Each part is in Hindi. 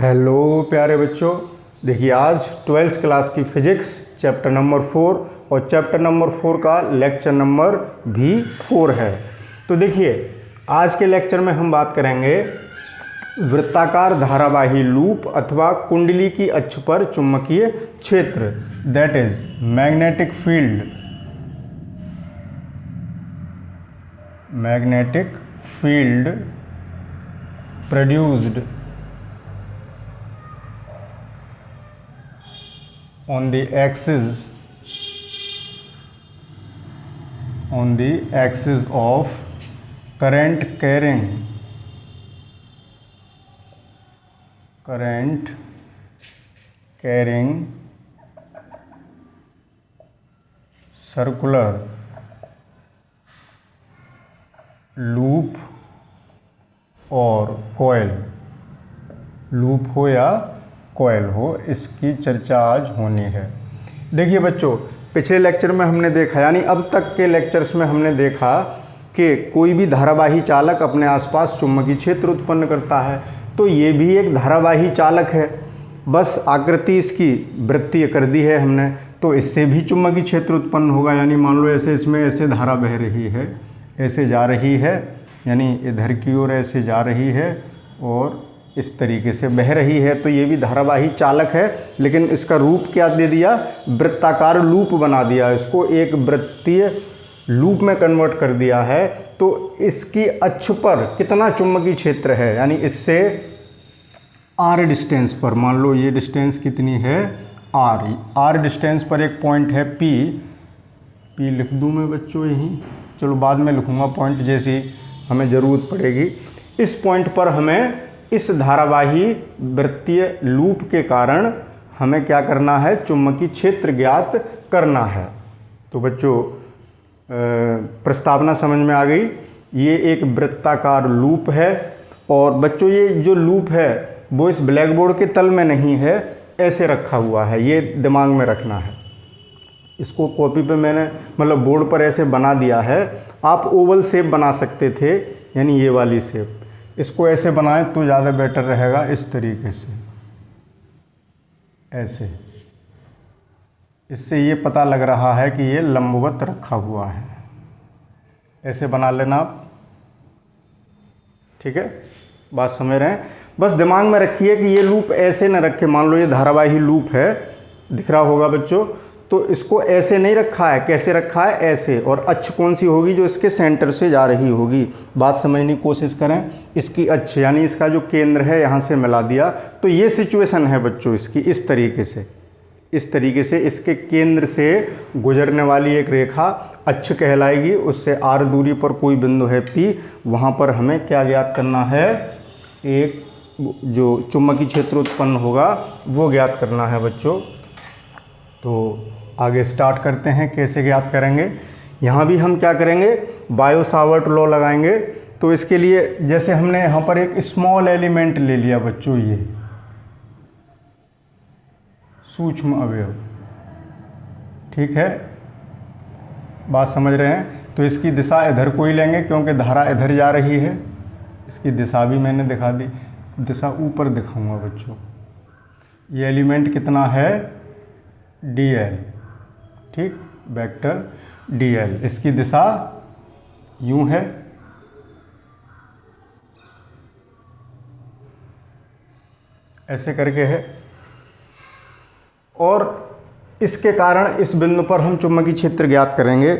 हेलो प्यारे बच्चों, देखिए आज 12th क्लास की फिजिक्स चैप्टर नंबर 4 और चैप्टर नंबर 4 का लेक्चर नंबर भी 4 है। तो देखिए आज के लेक्चर में हम बात करेंगे वृत्ताकार धारावाही लूप अथवा कुंडली की अक्ष पर चुंबकीय क्षेत्र, that is magnetic field produced on the axis of current carrying circular loop और coil, लूप हो या कॉयल हो, इसकी चर्चा आज होनी है। देखिए बच्चों, पिछले लेक्चर में हमने देखा, यानी अब तक के लेक्चर्स में हमने देखा कि कोई भी धारावाही चालक अपने आसपास चुंबकीय क्षेत्र उत्पन्न करता है, तो ये भी एक धारावाही चालक है। बस आकृति इसकी वृत्तीय कर दी है हमने, तो इससे भी चुंबकीय क्षेत्र उत्पन्न होगा। यानी मान लो ऐसे इसमें ऐसे धारा बह रही है, ऐसे जा रही है, यानी इधर की ओर ऐसे जा रही है और इस तरीके से बह रही है, तो ये भी धारावाही चालक है। लेकिन इसका रूप क्या दे दिया, वृत्ताकार लूप बना दिया, इसको एक वृत्तीय लूप में कन्वर्ट कर दिया है। तो इसकी अक्ष पर कितना चुंबकीय क्षेत्र है, यानी इससे आर डिस्टेंस पर, मान लो ये डिस्टेंस कितनी है आर डिस्टेंस पर एक पॉइंट है पी लिख दूँ मैं बच्चों यहीं, चलो बाद में लिखूँगा पॉइंट जैसी हमें ज़रूरत पड़ेगी। इस पॉइंट पर हमें इस धारावाही वृत्तीय लूप के कारण हमें क्या करना है, चुंबकीय क्षेत्र ज्ञात करना है। तो बच्चों प्रस्तावना समझ में आ गई। ये एक वृत्ताकार लूप है और बच्चों ये जो लूप है वो इस ब्लैक बोर्ड के तल में नहीं है, ऐसे रखा हुआ है, ये दिमाग में रखना है। इसको कॉपी पे मैंने मतलब बोर्ड पर ऐसे बना दिया है। आप ओवल शेप बना सकते थे, यानी ये वाली शेप, इसको ऐसे बनाएं तो ज़्यादा बेटर रहेगा। इस तरीके से ऐसे, इससे ये पता लग रहा है कि ये लंबवत रखा हुआ है। ऐसे बना लेना आप, ठीक है, बात समझ रहे हैं। बस दिमाग में रखिए कि ये लूप ऐसे न रखे। मान लो ये धारावाही लूप है, दिख रहा होगा बच्चों, तो इसको ऐसे नहीं रखा है, कैसे रखा है, ऐसे। और अक्ष कौन सी होगी, जो इसके सेंटर से जा रही होगी। बात समझने की कोशिश करें। इसकी अक्ष यानी इसका जो केंद्र है यहाँ से मिला दिया, तो ये सिचुएशन है बच्चों इसकी। इस तरीके से इसके केंद्र से गुजरने वाली एक रेखा अक्ष कहलाएगी। उससे आर दूरी पर कोई बिंदु है पी, वहाँ पर हमें क्या ज्ञात करना है, एक जो चुंबकीय क्षेत्र उत्पन्न होगा वो ज्ञात करना है बच्चों। तो आगे स्टार्ट करते हैं, कैसे ज्ञात करेंगे। यहाँ भी हम क्या करेंगे, बायो सावर्ट लॉ लगाएंगे। तो इसके लिए जैसे हमने यहाँ पर एक स्मॉल एलिमेंट ले लिया बच्चों, ये सूक्ष्म अवयव, ठीक है, बात समझ रहे हैं। तो इसकी दिशा इधर को ही लेंगे क्योंकि धारा इधर जा रही है। इसकी दिशा भी मैंने दिखा दी, दिशा ऊपर दिखाऊंगा बच्चों। ये एलिमेंट कितना है, dl, ठीक, वेक्टर dl। इसकी दिशा यूं है, ऐसे करके है, और इसके कारण इस बिंदु पर हम चुंबकीय क्षेत्र ज्ञात करेंगे।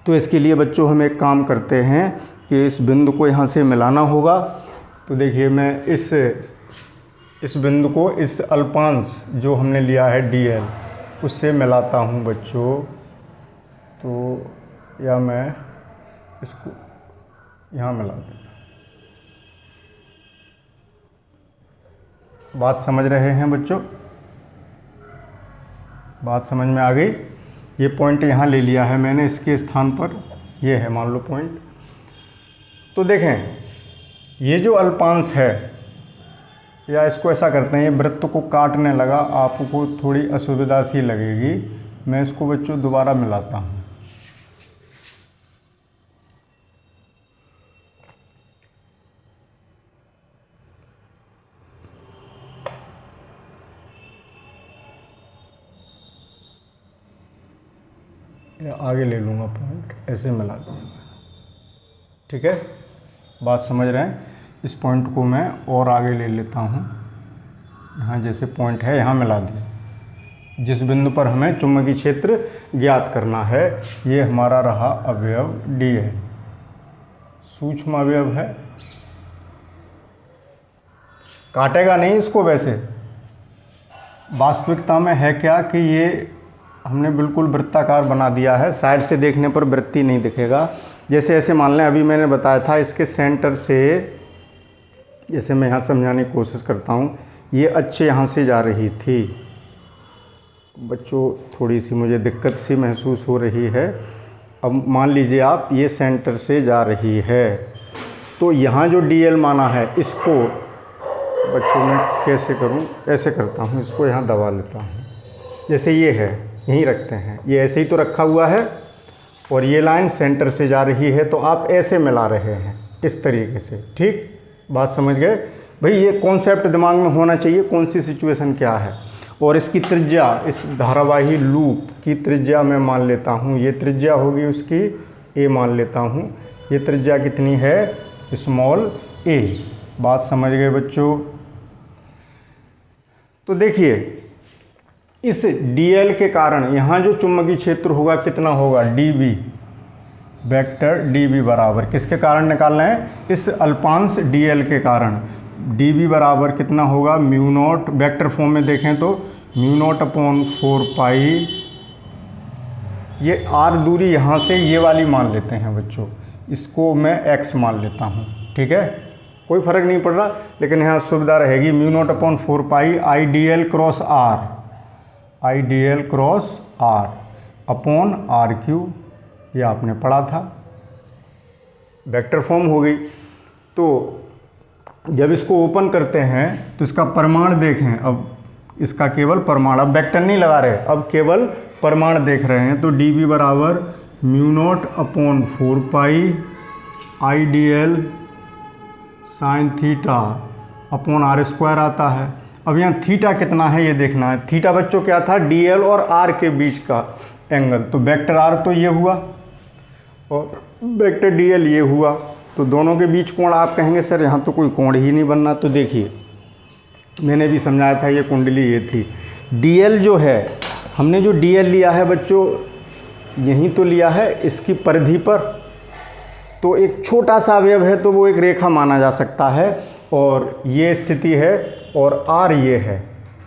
तो इसके लिए बच्चों हम एक काम करते हैं कि इस बिंदु को यहाँ से मिलाना होगा। तो देखिए मैं इस बिंदु को इस अल्पांश जो हमने लिया है dl उससे मिलाता हूँ बच्चों। तो या मैं इसको यहाँ मिला देता। बात समझ रहे हैं बच्चों, बात समझ में आ गई। ये पॉइंट यहाँ ले लिया है मैंने, इसके स्थान पर ये है मान लो पॉइंट। तो देखें ये जो अल्पांश है, या इसको ऐसा करते हैं, ये वृत्त को काटने लगा, आपको थोड़ी असुविधा सी लगेगी। मैं इसको बच्चों दोबारा मिलाता हूँ। या आगे ले लूँगा पॉइंट, ऐसे मिला दूँगा। ठीक है, बात समझ रहे हैं। इस पॉइंट को मैं और आगे ले लेता हूँ, यहाँ जैसे पॉइंट है यहाँ मिला दिया। जिस बिंदु पर हमें चुंबकीय क्षेत्र ज्ञात करना है, ये हमारा रहा अवयव डी है, सूक्ष्म अवयव है, काटेगा नहीं इसको। वैसे वास्तविकता में है क्या कि ये हमने बिल्कुल वृत्ताकार बना दिया है, साइड से देखने पर वृत्ति नहीं दिखेगा। जैसे ऐसे मान लें, अभी मैंने बताया था इसके सेंटर से, जैसे मैं यहाँ समझाने की कोशिश करता हूँ, ये अच्छे यहाँ से जा रही थी। बच्चों थोड़ी सी मुझे दिक्कत सी महसूस हो रही है। अब मान लीजिए आप, ये सेंटर से जा रही है, तो यहाँ जो DL माना है, इसको बच्चों मैं कैसे करूँ, ऐसे करता हूँ, इसको यहाँ दबा लेता हूँ। जैसे ये है, यहीं रखते हैं, ये ऐसे ही तो रखा हुआ है और ये लाइन सेंटर से जा रही है, तो आप ऐसे मिला रहे हैं इस तरीके से। ठीक, बात समझ गए भाई। ये कॉन्सेप्ट दिमाग में होना चाहिए, कौन सी सिचुएशन क्या है। और इसकी त्रिज्या, इस धारावाही लूप की त्रिज्या मैं मान लेता हूँ, ये त्रिज्या होगी उसकी a मान लेता हूँ। ये त्रिज्या कितनी है, स्मॉल a। बात समझ गए बच्चों। तो देखिए, इस dl के कारण यहाँ जो चुंबकीय क्षेत्र होगा कितना होगा, dB, वेक्टर dB बराबर किसके कारण निकालना है, इस अल्पांश dl के कारण। dB बराबर कितना होगा, म्यू नॉट, वेक्टर फॉर्म में देखें तो म्यू नॉट अपॉन 4 पाई, ये r दूरी यहाँ से ये वाली मान लेते हैं बच्चों, इसको मैं x मान लेता हूँ। ठीक है, कोई फ़र्क नहीं पड़ रहा, लेकिन यहाँ सुविधा रहेगी। Mu naught upon 4 pi I D L cross R upon R cube, ये आपने पढ़ा था, वेक्टर फॉर्म हो गई। तो जब इसको ओपन करते हैं तो इसका परिमाण देखें, अब इसका केवल परिमाण, अब वेक्टर नहीं लगा रहे, अब केवल परिमाण देख रहे हैं। तो dB बराबर mu naught upon 4 pi I D L sine theta upon R square आता है। अब यहाँ थीटा कितना है ये देखना है। थीटा बच्चों क्या था, DL और R के बीच का एंगल, तो वेक्टर R तो ये हुआ और वेक्टर DL ये हुआ, तो दोनों के बीच कोण। आप कहेंगे सर यहाँ तो कोई कोण ही नहीं बनना, तो देखिए मैंने भी समझाया था, ये कुंडली ये थी। DL जो है, हमने जो DL लिया है बच्चों, यहीं तो लिया है इसकी परिधि पर, तो एक छोटा सा अवयव है तो वो एक रेखा माना जा सकता है, और ये स्थिति है और R ये है।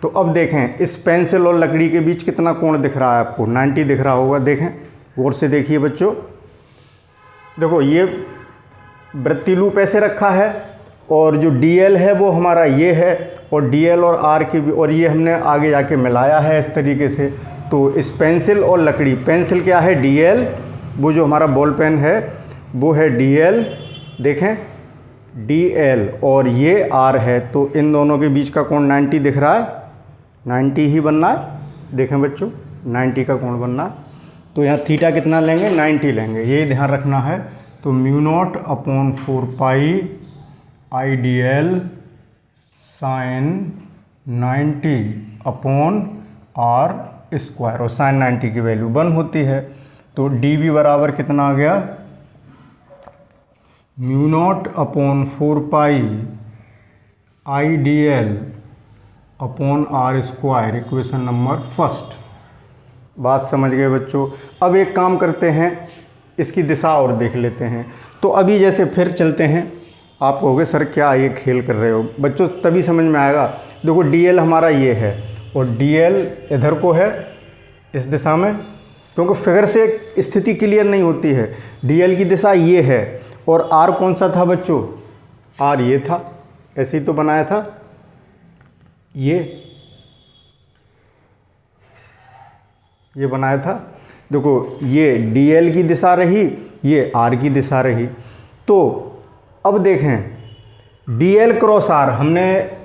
तो अब देखें, इस पेंसिल और लकड़ी के बीच कितना कोण दिख रहा है आपको, 90 दिख रहा होगा। देखें, गौर से देखिए बच्चों, देखो ये वृत्ति लूप ऐसे रखा है और जो DL है वो हमारा ये है, और DL और R की भी, और ये हमने आगे जाके मिलाया है इस तरीके से। तो इस पेंसिल और लकड़ी, पेंसिल क्या है DL, वो जो हमारा बॉल पेन है वो है DL, देखें DL, और ये R है, तो इन दोनों के बीच का कोण 90 दिख रहा है, 90 ही बनना है। देखें बच्चों, 90 का कोण बनना है, तो यहाँ थीटा कितना लेंगे, 90 लेंगे, ये ध्यान रखना है। तो mu naught upon 4 pi I D L sine 90 upon R square, और साइन 90 की वैल्यू 1 होती है। तो dB बराबर कितना आ गया, mu naught upon 4 pi I D L upon R square, equation number first. बात समझ गए बच्चों। अब एक काम करते हैं, इसकी दिशा और देख लेते हैं। तो अभी जैसे फिर चलते हैं, आप कहोगे सर क्या ये खेल कर रहे हो बच्चों, तभी समझ में आएगा। देखो DL हमारा ये है और DL इधर को है इस दिशा में, क्योंकि फिगर से स्थिति क्लियर नहीं होती है। DL की दिशा ये है और R कौन सा था बच्चों, R ये था, ऐसे ही तो बनाया था, ये बनाया था। देखो ये DL की दिशा रही, ये R की दिशा रही। तो अब देखें DL क्रॉस R, हमने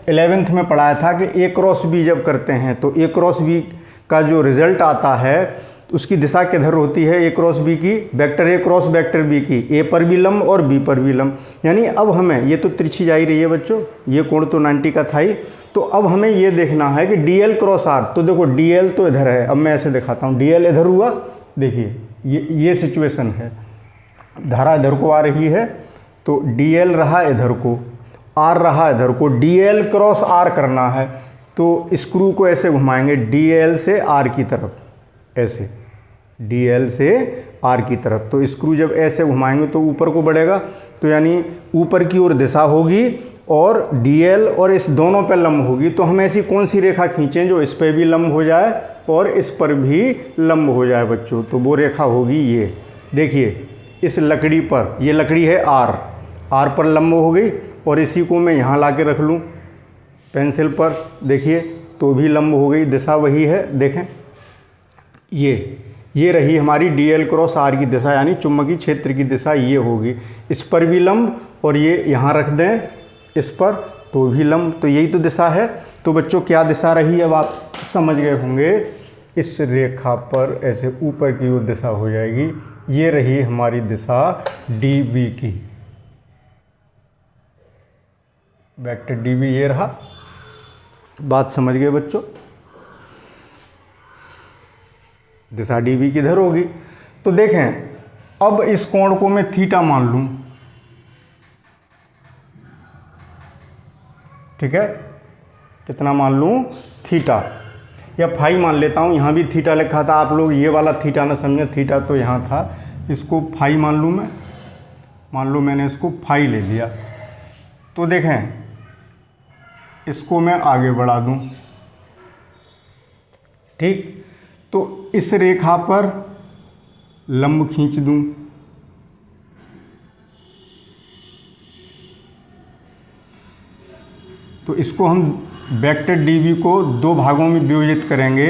11th में पढ़ाया था कि A क्रॉस B जब करते हैं तो A क्रॉस B का जो रिजल्ट आता है उसकी दिशा किधर होती है, A क्रॉस B की, vector A cross vector B की, A पर भी लंब और B पर भी लंब। यानी अब हमें, ये तो तिरछी जा ही रही है बच्चों, ये कोण तो 90 का था ही, तो अब हमें ये देखना है कि DL क्रॉस R। तो देखो DL तो इधर है, अब मैं ऐसे दिखाता हूँ, DL इधर हुआ, देखिए ये सिचुएशन है, धारा इधर को आ रही है तो dl रहा इधर को, r रहा इधर को, dl क्रॉस r करना है तो स्क्रू को ऐसे घुमाएंगे dl से r की तरफ, ऐसे dl से r की तरफ। तो स्क्रू जब ऐसे घुमाएंगे तो ऊपर को बढ़ेगा, तो यानी ऊपर की ओर दिशा होगी और dl और इस दोनों पे लंब होगी। तो हम ऐसी कौन सी रेखा खींचें जो इस पे भी लंब हो जाए और इस पर भी लंब हो जाए बच्चों? तो वो रेखा होगी ये, देखिए इस लकड़ी पर, ये लकड़ी है r पर लंब हो गई और इसी को मैं यहाँ ला के रख लूँ पेंसिल पर, देखिए तो भी लंब हो गई, दिशा वही है। देखें ये रही हमारी dl क्रॉस r की दिशा, यानी चुंबकीय क्षेत्र की दिशा ये होगी। इस पर भी लंब और ये यहाँ रख दें इस पर तो भी लंब, तो यही तो दिशा है। तो बच्चों क्या दिशा रही, अब आप समझ गए होंगे, इस रेखा पर ऐसे ऊपर की ओर दिशा हो जाएगी। ये रही हमारी दिशा db की, वेक्टर db ये रहा। बात समझ गए बच्चों? दिशा db किधर होगी? तो देखें अब इस कोण को मैं थीटा मान लूं, ठीक है, कितना मान लूं? थीटा, या फाई मान लेता हूं। यहाँ भी थीटा लिखा था, आप लोग ये वाला थीटा ना समझे, थीटा तो यहाँ था, इसको फाई मान लूँ मैं। मान लो मैंने इसको फाई ले लिया, तो देखें इसको मैं आगे बढ़ा दूं, ठीक, तो इस रेखा पर लंब खींच दूं, तो इसको हम वेक्टर dv को दो भागों में विभाजित करेंगे।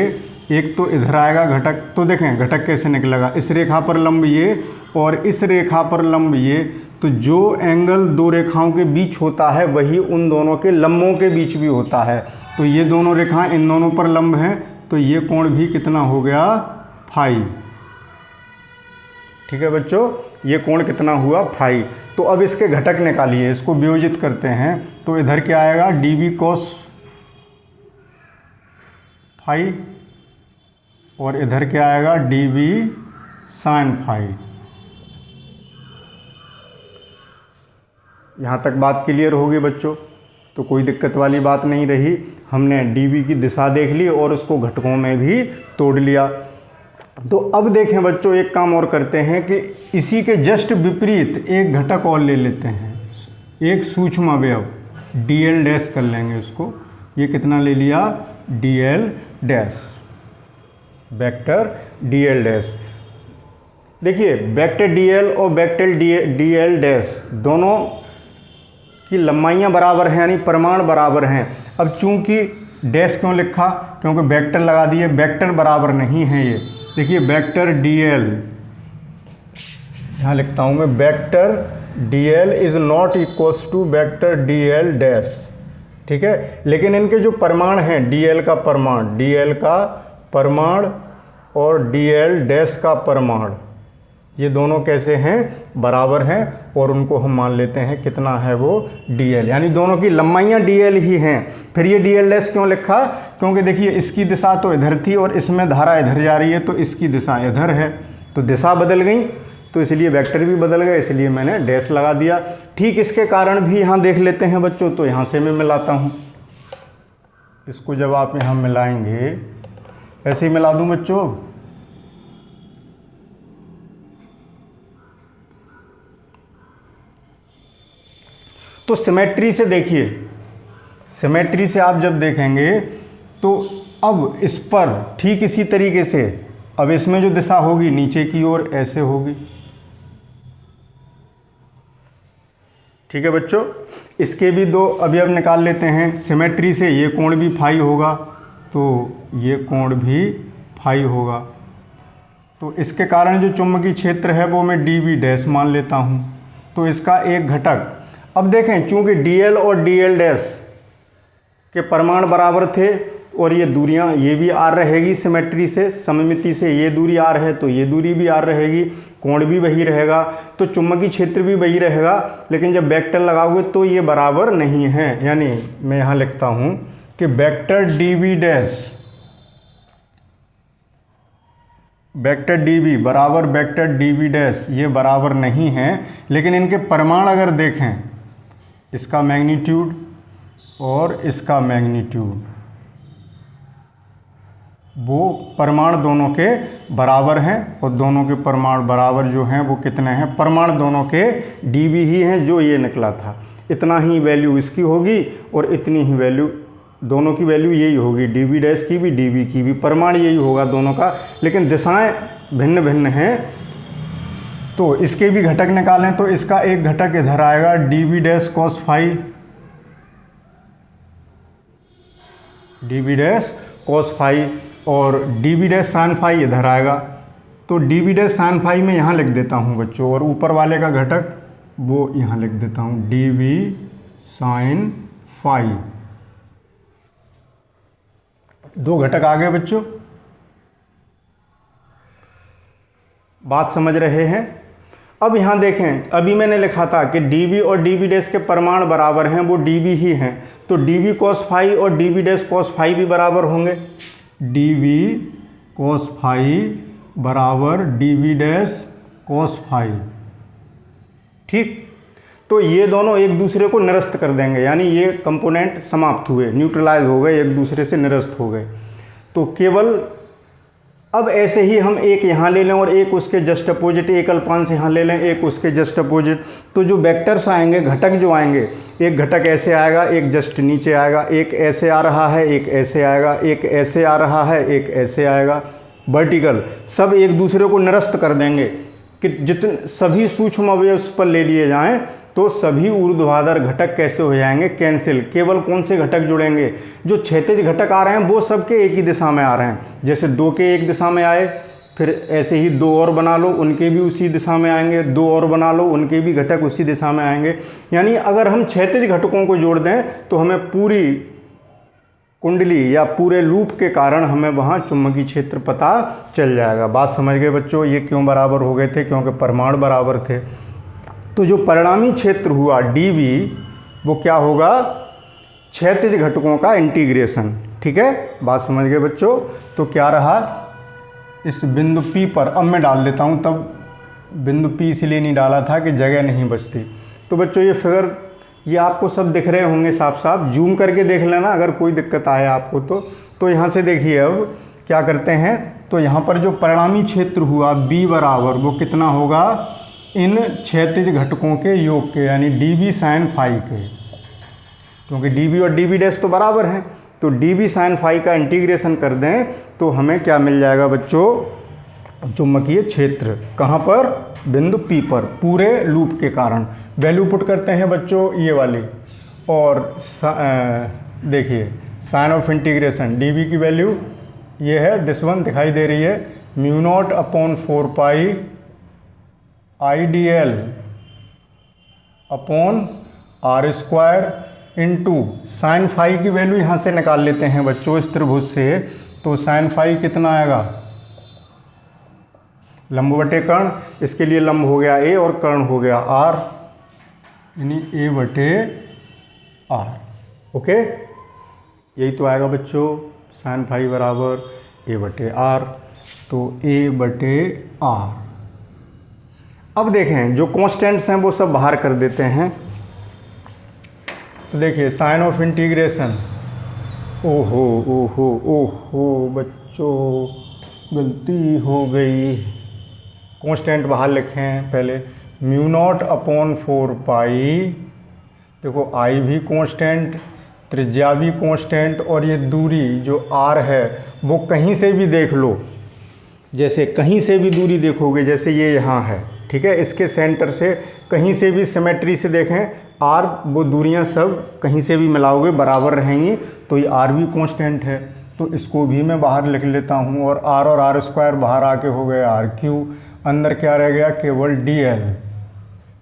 एक तो इधर आएगा घटक, तो देखें घटक कैसे निकलेगा, इस रेखा पर लंब ये और इस रेखा पर लंब ये, तो जो एंगल दो रेखाओं के बीच होता है वही उन दोनों के लंबों के बीच भी होता है। तो ये दोनों रेखाएं इन दोनों पर लंब हैं, तो ये कोण भी कितना हो गया? फाई। ठीक है बच्चों, ये कोण कितना हुआ? फाई। तो अब इसके घटक निकालिए, इसको वियोजित करते हैं, तो इधर क्या आएगा? dv cos फाई और इधर क्या आएगा? dv sin phi. यहाँ तक बात क्लियर होगी बच्चों? तो कोई दिक्कत वाली बात नहीं रही। हमने dv की दिशा देख ली और उसको घटकों में भी तोड़ लिया। तो अब देखें बच्चों, एक काम और करते हैं कि इसी के जस्ट विपरीत एक घटक और ले लेते हैं, एक सूक्ष्म अवयव dl डैश कर लेंगे इसको। ये कितना ले लिया? dl dash, vector dl dash. देखिए वेक्टर dl और वेक्टर dl डैश दोनों की लंबाइयाँ बराबर हैं, यानी परिमाण बराबर हैं। अब चूंकि डैश क्यों लिखा? क्योंकि वेक्टर लगा दिए, वेक्टर बराबर नहीं है ये। देखिए वेक्टर dl, यहाँ लिखता हूँ मैं, vector dl is not equals to vector dl dash, ठीक है। लेकिन इनके जो परिमाण हैं, dl का परिमाण और dl डैश का परिमाण, ये दोनों कैसे हैं? बराबर हैं। और उनको हम मान लेते हैं कितना है वो? dl, यानी दोनों की लंबाइयाँ dl ही हैं। फिर ये dl डैश क्यों लिखा? क्योंकि देखिए इसकी दिशा तो इधर थी और इसमें धारा इधर जा रही है, तो इसकी दिशा इधर है, तो दिशा बदल गई, तो इसलिए वेक्टर भी बदल गए, इसलिए मैंने डैश लगा दिया। ठीक इसके कारण भी यहाँ देख लेते हैं बच्चों, तो यहाँ से मैं मिलाता हूँ। इसको जब आप यहाँ मिलाएंगे, ऐसे ही मिला दूँ बच्चों, तो सिमेट्री से देखिए, सिमेट्री से आप जब देखेंगे तो अब इस पर ठीक इसी तरीके से, अब इसमें जो दिशा होगी नीचे की ओर ऐसे होगी, ठीक है बच्चों। इसके भी दो अवयव निकाल लेते हैं सिमेट्री से। ये कोण भी फाई होगा, तो ये कोण भी फाई होगा, तो इसके कारण जो चुंबकीय क्षेत्र है वो मैं dv डैश मान लेता हूँ। तो इसका एक घटक, अब देखें चूंकि dl और dl डैश के परिमाण बराबर थे और ये दूरियां, ये भी r रहेगी सिमेट्री से, सममिति से ये दूरी r है तो ये दूरी भी r रहेगी, कोण भी वही रहेगा, तो चुंबकीय क्षेत्र भी वही रहेगा। लेकिन जब वेक्टर लगाओगे तो ये बराबर नहीं है, यानी मैं यहाँ लिखता हूँ कि vector dv dash vector D B बराबर वेक्टर डी बी डैश, ये बराबर नहीं हैं, लेकिन इनके परिमाण अगर देखें, इसका मैग्नीट्यूड और इसका मैग्नीट्यूड, वो परिमाण दोनों के बराबर हैं, और दोनों के परिमाण बराबर जो हैं वो कितने हैं, परिमाण दोनों के डी बी ही हैं, जो ये निकला था। इतना ही वैल्यू इसकी होगी और इतनी ही वैल्यू, दोनों की वैल्यू यही होगी, डी बी डैश की भी डी बी की भी, परिमाण यही होगा दोनों का, लेकिन दिशाएं भिन्न भिन्न हैं। तो इसके भी घटक निकालें तो इसका एक घटक इधर आएगा D B dash cos phi, D B dash cos phi, और D B dash sine phi इधर आएगा। तो D B dash sine phi में यहाँ लिख देता हूँ बच्चों, और ऊपर वाले का घटक वो यहाँ लिख देता हूँ डी बी साइन फाई। दो घटक आ गए बच्चों, बात समझ रहे हैं। अब यहाँ देखें, अभी मैंने लिखा था कि डी बी और डी बी डैश के परिमाण बराबर हैं, वो डी बी ही हैं, तो डी बी कॉस फाई और D B dash cos phi भी बराबर होंगे। डी बी कॉस फाई बराबर D B dash cos phi, ठीक। तो ये दोनों एक दूसरे को निरस्त कर देंगे, यानी ये कंपोनेंट समाप्त हुए, न्यूट्रलाइज हो गए, एक दूसरे से निरस्त हो गए। तो केवल अब ऐसे ही हम एक यहाँ ले लें और एक उसके जस्ट अपोजिट, एक अल्पांश यहाँ ले लें, एक उसके जस्ट अपोजिट, तो जो वेक्टर्स आएंगे, घटक जो आएंगे, एक घटक ऐसे आएगा, एक जस्ट नीचे आएगा, एक ऐसे आ रहा है, एक ऐसे आएगा, एक ऐसे आ रहा है, एक ऐसे आएगा, वर्टिकल, सब एक दूसरे को निरस्त कर देंगे कि जितने सभी सूक्ष्म अवयव उस पर ले लिए जाएं तो सभी ऊर्ध्वाधर घटक कैसे हो जाएंगे, कैंसिल। केवल कौन से घटक जुड़ेंगे, जो क्षैतिज घटक आ रहे हैं वो सबके एक ही दिशा में आ रहे हैं, जैसे दो के एक दिशा में आए, फिर ऐसे ही दो और बना लो, उनके भी उसी दिशा में आएंगे, दो और बना लो, उनके भी घटक उसी दिशा में आएंगे। यानी अगर हम क्षैतिज घटकों को जोड़ दें तो हमें पूरी कुंडली या पूरे लूप के कारण हमें वहाँ चुंबकीय क्षेत्र पता चल जाएगा। बात समझ गए बच्चों, ये क्यों बराबर हो गए थे, क्योंकि परिमाण बराबर थे। तो जो परिणामी क्षेत्र हुआ डी बी, वो क्या होगा, क्षैतिज घटकों का इंटीग्रेशन, ठीक है। बात समझ गए बच्चों। तो क्या रहा, इस बिंदु P पर, अब मैं डाल देता हूँ, तब बिंदु P इसलिए नहीं डाला था कि जगह नहीं बचती। तो बच्चों ये फिगर, ये आपको सब दिख रहे होंगे साफ साफ, जूम करके देख लेना अगर कोई दिक्कत आए आपको तो यहाँ से देखिए। अब क्या करते हैं, तो यहाँ पर जो परिणामी क्षेत्र हुआ B बराबर, वो कितना होगा, इन क्षैतिज घटकों के योग के, यानी डी बी साइन फाई के, क्योंकि डी बी और डी बी डैश तो बराबर हैं। तो डी बी साइन फाई का इंटीग्रेशन कर दें तो हमें क्या मिल जाएगा बच्चों, चुंबकीय क्षेत्र। कहाँ पर, बिंदु P पर, पूरे लूप के कारण। वैल्यू पुट करते हैं बच्चों ये वाली, और देखिए sine of integration D B की वैल्यू ये है, दिस वन दिखाई दे रही है, mu naught upon 4 pi I D L upon R square into sine phi की वैल्यू यहाँ से निकाल लेते हैं बच्चों इस त्रिभुज से। तो साइन फाई कितना आएगा, लंब बटे कर्ण, इसके लिए लंब हो गया A और कर्ण हो गया R, यानी A बटे R, ओके। यही तो आएगा बच्चों, साइन फाई बराबर A बटे R, तो A बटे R। अब देखें जो कांस्टेंट्स हैं वो सब बाहर कर देते हैं। तो देखिए साइन ऑफ इंटीग्रेशन, ओहो ओहो ओहो बच्चों गलती हो गई, कांस्टेंट बाहर लिखें पहले, म्यू नॉट अपॉन 4 पाई, देखो आई भी कांस्टेंट, त्रिज्या भी कांस्टेंट, और ये दूरी जो R है वो कहीं से भी देख लो, जैसे कहीं से भी दूरी देखोगे, जैसे ये यहाँ है, ठीक है, इसके सेंटर से कहीं से भी सिमेट्री से देखें R, वो दूरियां सब कहीं से भी मिलाओगे बराबर रहेंगी, तो ये R भी कांस्टेंट है। तो इसको भी मैं बाहर लिख लेता हूँ, और R स्क्वायर बाहर आके हो गया RQ, अंदर क्या रह गया, केवल DL,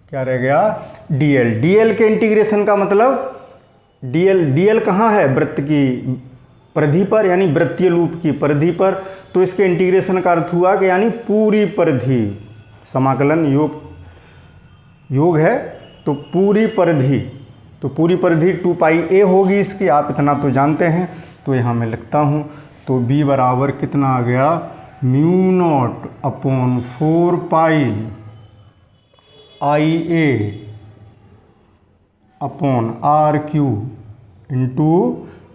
क्या रह गया, DL। DL के इंटीग्रेशन का मतलब, DL कहाँ है, वृत्त की परिधि पर, यानी वृत्तीय लूप की परिधि पर। तो इसके इंटीग्रेशन का अर्थ हुआ कि यानी पूरी परिधि, समाकलन योग है, तो पूरी परिधि, तो पूरी परिधि 2 पाई A होगी इसकी, आप इतना तो जानते हैं। तो यहाँ मैं लिखता हूँ, तो B बराबर कितना आ गया, mu naught upon 4 pi I A upon R cube into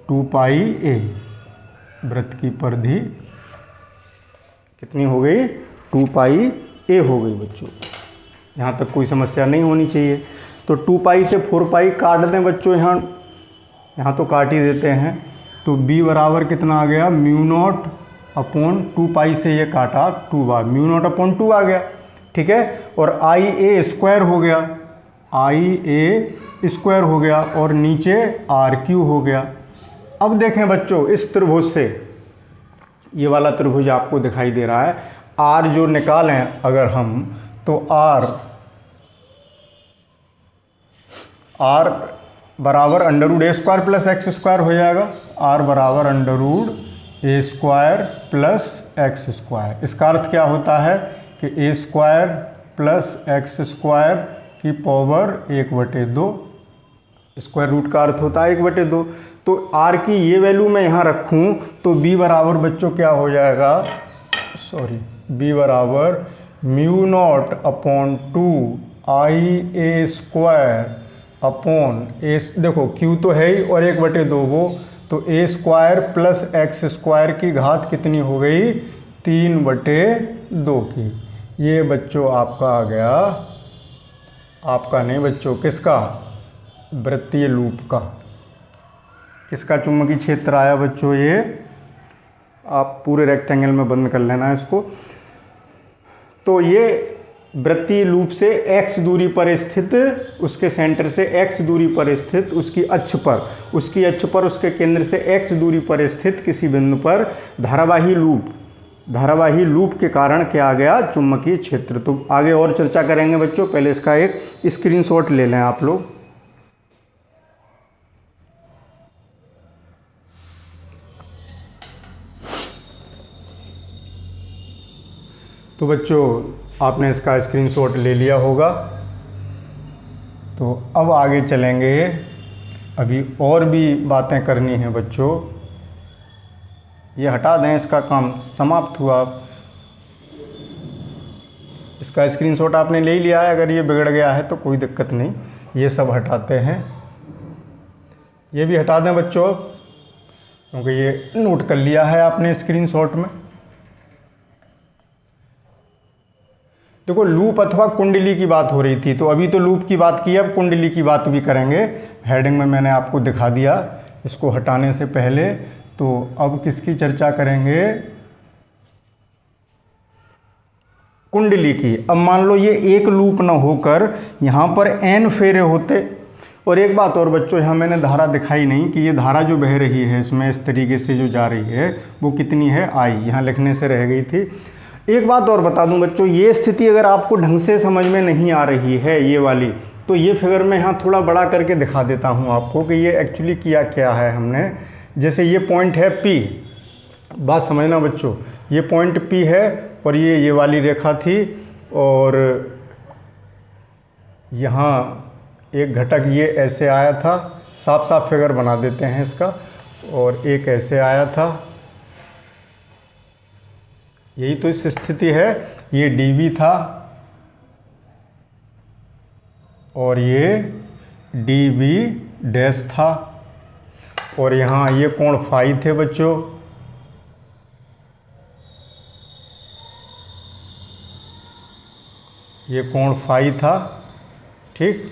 2 pi A. वृत्त की परिधि कितनी हो गई? 2 पाई ए हो गई बच्चों। यहाँ तक कोई समस्या नहीं होनी चाहिए। तो 2 पाई से 4 पाई काट दें बच्चों, यहाँ तो काट ही देते हैं। तो b बराबर कितना आ गया? म्यू नॉट अपॉन 2 पाई से ये काटा 2 बार, म्यू नॉट अपॉन 2 आ गया, ठीक है। और आई ए स्क्वायर हो गया, आई ए स्क्वायर हो गया और नीचे आर क्यू हो गया। अब देखें बच्चों, इस त्रिभुज से ये वाला त्रिभुज आपको दिखाई दे रहा है, आर जो निकालें अगर हम, तो आर बराबर अंडर रूट ए स्क्वायर प्लस एक्स स्क्वायर हो जाएगा। आर बराबर अंडर रूट ए स्क्वायर प्लस एक्स स्क्वायर। इसका अर्थ क्या होता है कि ए स्क्वायर प्लस एक्स स्क्वायर की पावर 1/2। स्क्वायर रूट का अर्थ होता है 1/2। तो आर की ये वैल्यू मैं यहाँ रखूँ तो बी बराबर बच्चों क्या हो जाएगा? बी बराबर म्यू नॉट अपॉन 2 आई ए स्क्वायर अपॉन ए, देखो क्यू तो है ही और 1/2 वो, तो ए स्क्वायर प्लस एक्स स्क्वायर की घात कितनी हो गई? 3/2 की। ये बच्चों आपका आ गया, आपका नहीं बच्चों, किसका? वृत्तीय लूप का। किसका चुंबकीय क्षेत्र आया बच्चों? ये आप पूरे रेक्टेंगल में बंद कर लेना इसको। तो ये वृत्तीय लूप से x दूरी पर स्थित, उसके सेंटर से x दूरी पर स्थित, उसकी अक्ष पर उसके केंद्र से x दूरी पर स्थित किसी बिंदु पर धारावाही लूप के कारण क्या आ गया? चुंबकीय क्षेत्र। तो आगे और चर्चा करेंगे बच्चों, पहले इसका एक स्क्रीनशॉट ले लें आप लोग। तो बच्चों आपने इसका स्क्रीनशॉट ले लिया होगा। तो अब आगे चलेंगे, अभी और भी बातें करनी हैं बच्चों। ये हटा दें, इसका काम समाप्त हुआ। इसका स्क्रीनशॉट आपने ले लिया है, अगर ये बिगड़ गया है तो कोई दिक्कत नहीं, ये सब हटाते हैं। ये भी हटा दें बच्चों, क्योंकि ये नोट कर लिया है आपने स्क्रीनशॉट में। देखो लूप अथवा कुंडली की बात हो रही थी, तो अभी तो लूप की बात की, अब कुंडली की बात भी करेंगे। हेडिंग में मैंने आपको दिखा दिया इसको हटाने से पहले। तो अब किसकी चर्चा करेंगे? कुंडली की। अब मान लो ये एक लूप ना होकर यहाँ पर n फेरे होते। और एक बात और बच्चों, यहाँ मैंने धारा दिखाई नहीं कि ये धारा जो बह रही है इसमें इस तरीके से जो जा रही है वो कितनी है? I। यहाँ लिखने से रह गई थी। एक बात और बता दूं बच्चों, ये स्थिति अगर आपको ढंग से समझ में नहीं आ रही है ये वाली, तो ये फिगर मैं यहाँ थोड़ा बड़ा करके दिखा देता हूँ आपको कि ये एक्चुअली किया क्या है हमने। जैसे ये पॉइंट है P, बात समझना बच्चों, ये पॉइंट P है और ये वाली रेखा थी, और यहाँ एक घटक ये ऐसे आया था, साफ साफ फिगर बना देते हैं इसका, और एक ऐसे आया था। यही तो इस स्थिति है। ये dv था और ये dv डैश था, और यहाँ ये कोण फाई थे बच्चों। ये कोण फाई था, ठीक।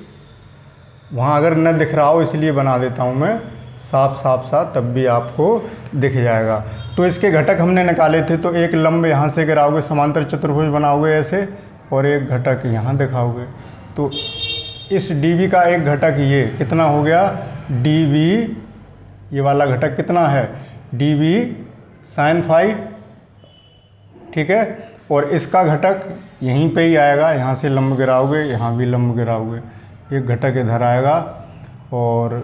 वहाँ अगर न दिख रहा हो इसलिए बना देता हूँ मैं साफ सा, तब भी आपको दिख जाएगा। तो इसके घटक हमने निकाले थे, तो एक लंब यहाँ से गिराओगे, समांतर चतुर्भुज बनाओगे ऐसे, और एक घटक यहाँ दिखाओगे। तो इस dv का एक घटक ये कितना हो गया? dv, ये वाला घटक कितना है? dv sin फाई, ठीक है। और इसका घटक यहीं पे ही आएगा, यहाँ से लंब गिराओगे, यहाँ भी लंब गिराओगे, एक घटक इधर आएगा, और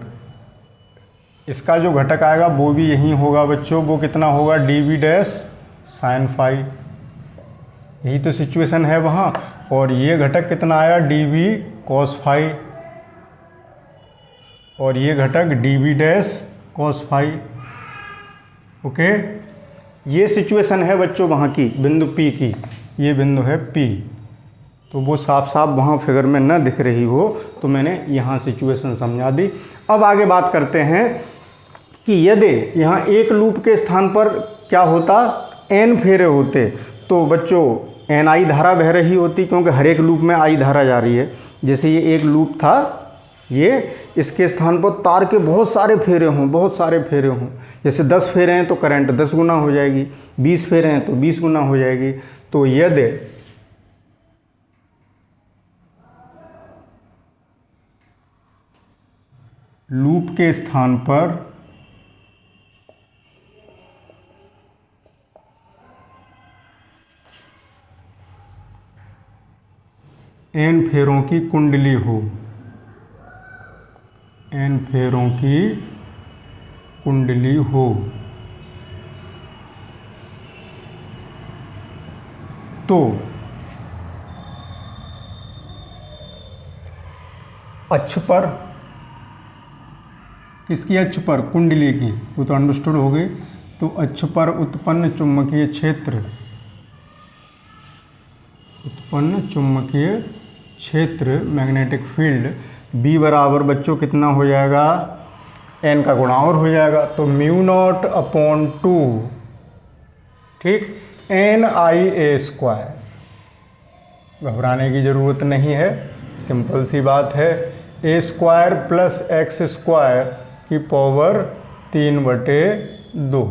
इसका जो घटक आएगा वो भी यहीं होगा बच्चों। वो कितना होगा? dv dash sin phi. यही तो सिचुएशन है वहाँ। और ये घटक कितना आया? dv cos फाई, और ये घटक dv dash cos phi. Okay, ये सिचुएशन है बच्चों वहाँ की, बिंदु P की, ये बिंदु है P, तो वो साफ साफ वहाँ फिगर में न दिख रही हो तो मैंने यहाँ सिचुएशन समझा दी। अब आगे बात करते हैं कि यदि यहाँ एक लूप के स्थान पर क्या होता, n फेरे होते, तो बच्चों ni धारा बह रही होती, क्योंकि हर एक लूप में I धारा जा रही है। जैसे ये एक लूप था, ये इसके स्थान पर तार के बहुत सारे फेरे हों, जैसे 10 फेरे हैं तो करंट 10 गुना हो जाएगी, 20 फेरे हैं तो 20 गुना हो जाएगी। तो यदि लूप के स्थान पर n फेरों की कुंडली हो, n फेरों की कुंडली हो, तो अक्ष पर, किसकी अक्ष पर, कुंडली की, वो तो अंडरस्टूड हो गई। तो अक्ष पर उत्पन्न चुंबकीय क्षेत्र मैग्नेटिक फील्ड B बराबर बच्चों कितना हो जाएगा, n का गुणा और हो जाएगा, तो μ0/2, ठीक, NiA²। घबराने की ज़रूरत नहीं है, सिंपल सी बात है, A² + x² की पावर 3/2,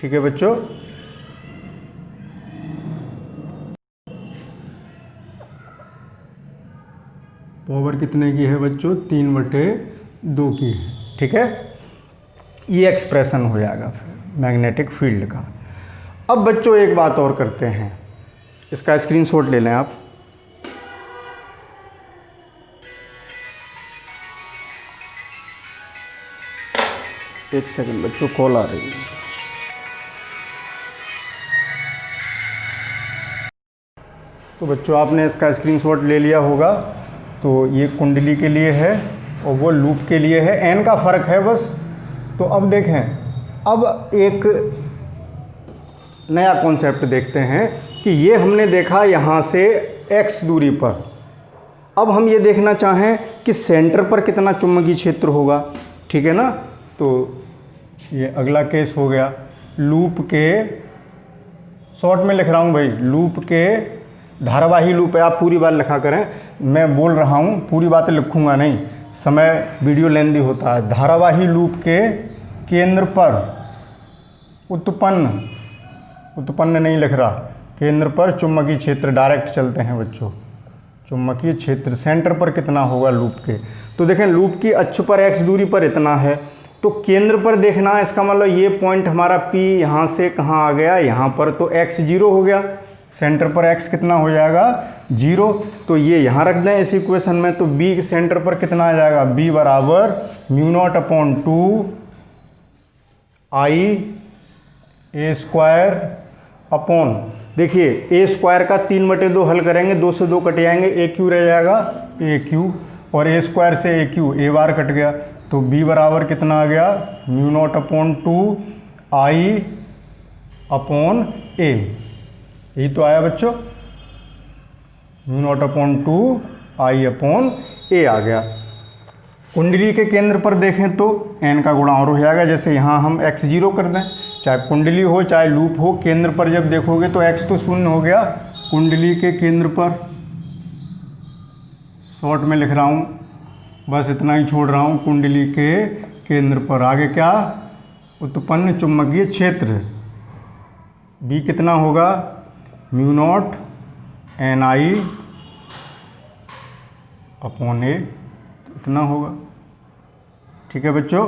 ठीक है बच्चों। पावर कितने की है बच्चों, 3/2 की है, ठीक है। ये एक्सप्रेशन हो जाएगा फिर मैग्नेटिक फील्ड का। अब बच्चों एक बात और करते हैं, इसका स्क्रीनशॉट ले लें आप। एक सेकंड बच्चों, कॉल आ रही है। तो बच्चों आपने इसका स्क्रीनशॉट ले लिया होगा। तो ये कुंडली के लिए है और वो लूप के लिए है, n का फ़र्क है बस। तो अब देखें, अब एक नया कॉन्सेप्ट देखते हैं कि ये हमने देखा यहाँ से x दूरी पर। अब हम ये देखना चाहें कि सेंटर पर कितना चुंबकीय क्षेत्र होगा, ठीक है ना। तो ये अगला केस हो गया, लूप के, शॉर्ट में लिख रहा हूँ भाई, लूप के धारावाही लूप है, आप पूरी बात लिखा करें, मैं बोल रहा हूँ पूरी बातें लिखूँगा नहीं, समय वीडियो लेंदी होता है। धारावाही लूप के केंद्र पर उत्पन्न नहीं लिख रहा, केंद्र पर चुंबकीय क्षेत्र, डायरेक्ट चलते हैं बच्चों, चुंबकीय क्षेत्र सेंटर पर कितना होगा लूप के। तो देखें लूप की अक्ष पर x दूरी पर इतना है, तो केंद्र पर देखना है, इसका मतलब ये पॉइंट हमारा P यहाँ से कहाँ आ गया, यहाँ पर, तो x 0 हो गया, सेंटर पर x कितना हो जाएगा 0। तो ये यहाँ रख दें इस इक्वेशन में, तो B के सेंटर पर कितना आ जाएगा, B बराबर μ0/2 IA² अपॉन, देखिए A² का 3/2 हल करेंगे, 2 से 2 कट जाएंगे, AQ रह जाएगा, AQ, और A² से AQ, A बार कट गया, तो B बराबर कितना आ गया, μ0/2 I/A, यही तो आया बच्चों, μ0/2 I/A आ गया। कुंडली के केंद्र पर देखें तो n का गुणा और हो जाएगा, जैसे यहाँ हम x 0 कर दें, चाहे कुंडली हो चाहे लूप हो, केंद्र पर जब देखोगे तो x तो 0 हो गया कुंडली के केंद्र पर। शॉर्ट में लिख रहा हूँ, बस इतना ही छोड़ रहा हूँ, कुंडली के केंद्र पर। आगे क्या, उत्पन्न चुंबकीय क्षेत्र B कितना होगा, μ0 NI/A, इतना होगा, ठीक है बच्चों।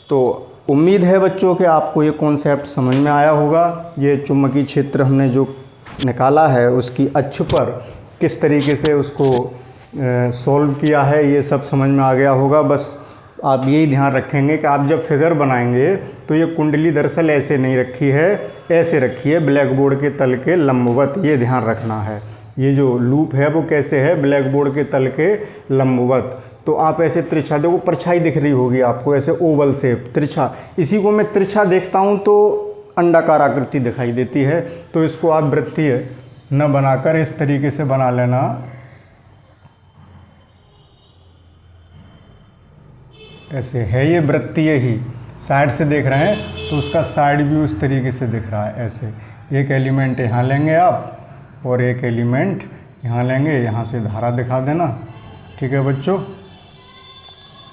तो उम्मीद है बच्चों कि आपको ये कॉन्सेप्ट समझ में आया होगा। ये चुंबकीय क्षेत्र हमने जो निकाला है उसकी अक्ष पर किस तरीके से उसको सॉल्व किया है, ये सब समझ में आ गया होगा। बस आप यही ध्यान रखेंगे कि आप जब फिगर बनाएंगे तो ये कुंडली दरअसल ऐसे नहीं रखी है, ऐसे रखी है ब्लैक बोर्ड के तल के लंबवत, ये ध्यान रखना है। ये जो लूप है वो कैसे है, ब्लैक बोर्ड के तल के लंबवत। तो आप ऐसे तिरछा, देखो परछाई दिख रही होगी आपको, ऐसे ओवल शेप तिरछा, इसी को मैं तिरछा देखता हूँ तो अंडाकार आकृति दिखाई देती है। तो इसको आप वृत्तीय न बनाकर इस तरीके से बना लेना, ऐसे है ये वृत्तीय ही, साइड से देख रहे हैं तो उसका साइड व्यू इस तरीके से दिख रहा है। ऐसे एक एलिमेंट यहाँ लेंगे आप और एक एलिमेंट यहाँ लेंगे, यहाँ से धारा दिखा देना, ठीक है बच्चों।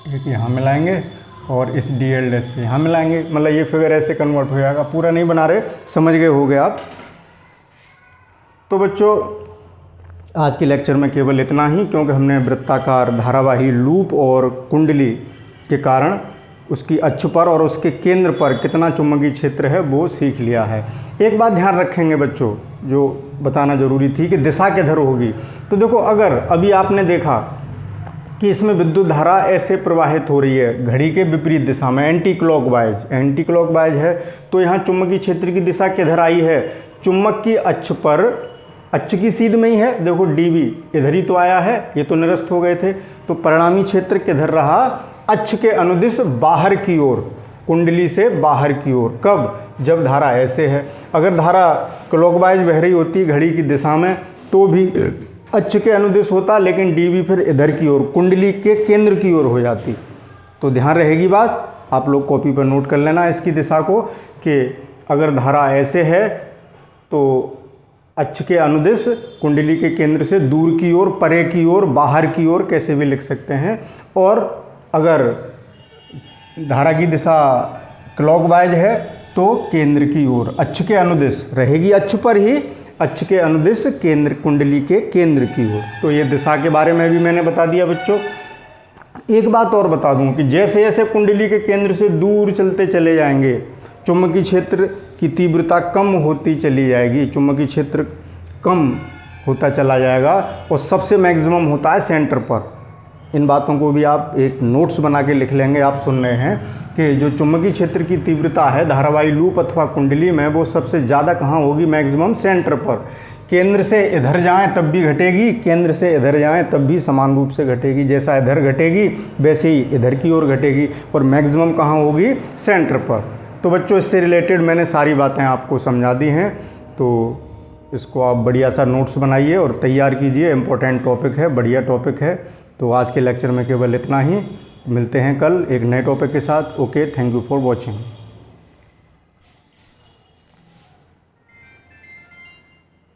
एक यहाँ मिलाएंगे और इस DL' से यहाँ मिलाएंगे, मतलब ये फिगर ऐसे कन्वर्ट हो जाएगा। पूरा नहीं बना रहे, समझ गए होगे आप। तो बच्चों आज के लेक्चर में केवल इतना ही, क्योंकि हमने वृत्ताकार धारावाही लूप और कुंडली के कारण उसकी अक्ष पर और उसके केंद्र पर कितना चुंबकीय क्षेत्र है वो सीख लिया है। एक बात ध्यान रखेंगे बच्चों, जो बताना ज़रूरी थी कि दिशा किधर होगी। तो देखो, अगर अभी आपने देखा कि इसमें विद्युत धारा ऐसे प्रवाहित हो रही है घड़ी के विपरीत दिशा में, एंटी क्लॉकवाइज है, तो यहाँ चुंबकीय क्षेत्र की दिशा किधर आई है? चुंबक की अक्ष पर, अक्ष की सीध में ही है। देखो DB इधर ही तो आया है, ये तो निरस्त हो गए थे, तो परिणामी क्षेत्र किधर रहा? अक्ष के अनुदिश बाहर की ओर, कुंडली से बाहर की ओर। कब? जब धारा ऐसे है। अगर धारा क्लॉकवाइज बह रही होती घड़ी की दिशा में तो भी अक्ष के अनुदिश होता, लेकिन DB फिर इधर की ओर, कुंडली के केंद्र की ओर हो जाती। तो ध्यान रहेगी बात, आप लोग कॉपी पर नोट कर लेना इसकी दिशा को, कि अगर धारा ऐसे है तो अक्ष के अनुदिश कुंडली के केंद्र से दूर की ओर, परे की ओर, बाहर की ओर, कैसे भी लिख सकते हैं। और अगर धारा की दिशा क्लॉकवाइज है तो केंद्र की ओर, अक्ष के अनुदिश रहेगी, अक्ष पर ही, अक्ष के अनुदिश केंद्र, कुंडली के केंद्र की ओर। तो ये दिशा के बारे में भी मैंने बता दिया बच्चों। एक बात और बता दूं कि जैसे जैसे कुंडली के केंद्र से दूर चलते चले जाएंगे, चुंबकीय क्षेत्र की तीव्रता कम होती चली जाएगी, चुंबकीय क्षेत्र कम होता चला जाएगा और सबसे मैक्सिमम होता है सेंटर पर। इन बातों को भी आप एक नोट्स बना के लिख लेंगे। आप सुन रहे हैं कि जो चुंबकीय क्षेत्र की तीव्रता है धारावाही लूप अथवा कुंडली में, वो सबसे ज़्यादा कहाँ होगी? मैक्सिमम सेंटर पर। केंद्र से इधर जाएं तब भी घटेगी, केंद्र से इधर जाएं तब भी समान रूप से घटेगी। जैसा इधर घटेगी वैसे ही इधर की ओर घटेगी, और मैक्सिमम कहाँ होगी? सेंटर पर। तो बच्चों इससे रिलेटेड मैंने सारी बातें आपको समझा दी हैं, तो इसको आप बढ़िया सा नोट्स बनाइए और तैयार कीजिए। इम्पोर्टेंट टॉपिक है, बढ़िया टॉपिक है। तो आज के लेक्चर में केवल इतना ही, मिलते हैं कल एक नए टॉपिक के साथ। Okay, thank you for watching.